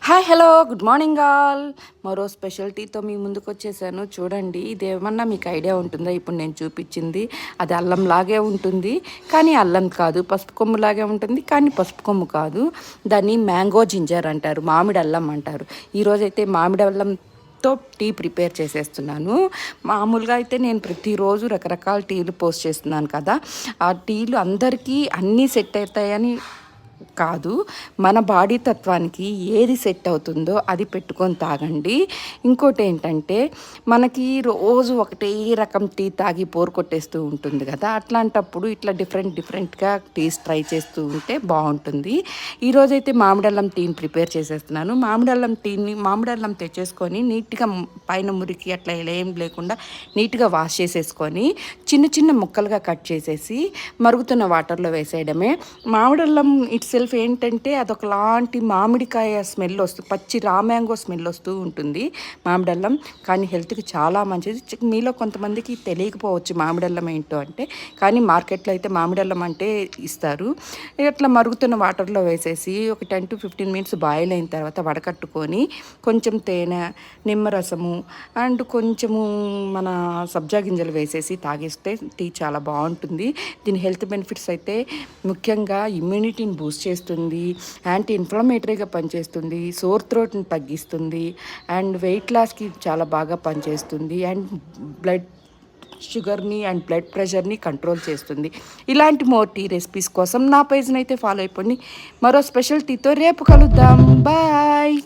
Hi hello good morning all. మరో స్పెషాలిటీతో మీ ముందుకు వచ్చేసాను. చూడండి, ఇదేమన్నా మీకు ఐడియా ఉంటుందా? ఇప్పుడు నేను చూపించింది అది అల్లంలాగే ఉంటుంది, కానీ అల్లం కాదు. పసుపు కొమ్ములాగే ఉంటుంది, కానీ పసుపు కొమ్ము కాదు. దాన్ని మ్యాంగో జింజర్ అంటారు, మామిడి అల్లం అంటారు. ఈరోజైతే మామిడి అల్లంతో టీ ప్రిపేర్ చేసేస్తున్నాను. మామూలుగా అయితే నేను ప్రతిరోజు రకరకాల టీలు పోస్ట్ చేస్తున్నాను కదా. ఆ టీలు అందరికీ అన్నీ సెట్ అవుతాయని కాదు, మన బాడీ తత్వానికి ఏది సెట్ అవుతుందో అది పెట్టుకొని తాగండి. ఇంకోటి ఏంటంటే, మనకి రోజు ఒకటే రకం టీ తాగి బోర్ కొట్టేస్తూ ఉంటుంది కదా. అట్లాంటప్పుడు ఇట్లా డిఫరెంట్గా టీస్ ట్రై చేస్తూ ఉంటే బాగుంటుంది. ఈరోజైతే మామిడల్లం టీని ప్రిపేర్ చేసేస్తున్నాను. మామిడల్లం తెచ్చేసుకొని నీట్గా పైన మురికి అట్లా ఏం లేకుండా నీట్గా వాష్ చేసేసుకొని చిన్న చిన్న ముక్కలుగా కట్ చేసేసి మరుగుతున్న వాటర్లో వేసేయడమే. మామిడల్లం సెల్ఫ్ ఏంటంటే అదొకలాంటి మామిడికాయ స్మెల్ వస్తుంది, పచ్చి రామ్యాంగో స్మెల్ వస్తూ ఉంటుంది మామిడల్లం. కానీ హెల్త్కి చాలా మంచిది. మీలో కొంతమందికి తెలియకపోవచ్చు మామిడల్లం ఏంటో అంటే, కానీ మార్కెట్లో అయితే మామిడల్లం అంటే ఇస్తారు. ఇట్లా మరుగుతున్న వాటర్లో వేసేసి ఒక 10 to 15 minutes బాయిల్ అయిన తర్వాత వడకట్టుకొని కొంచెం తేనె, నిమ్మరసము అండ్ కొంచెము మన సబ్జా గింజలు వేసేసి తాగేస్తే టీ చాలా బాగుంటుంది. దీని హెల్త్ బెనిఫిట్స్ అయితే ముఖ్యంగా ఇమ్యూనిటీని బూస్ట్ చేస్తుంది, యాంటీ ఇన్ఫ్లమేటరీగా పనిచేస్తుంది, సోర్ థ్రోట్ని తగ్గిస్తుంది, అండ్ వెయిట్ లాస్కి చాలా బాగా పనిచేస్తుంది, అండ్ బ్లడ్ షుగర్ని అండ్ బ్లడ్ ప్రెషర్ని కంట్రోల్ చేస్తుంది. ఇలాంటి మోర్ టీ రెసిపీస్ కోసం నా పేజ్ని అయితే ఫాలో అయిపోండి. మరో స్పెషల్ టీతో రేపు కలుద్దాం. బాయ్.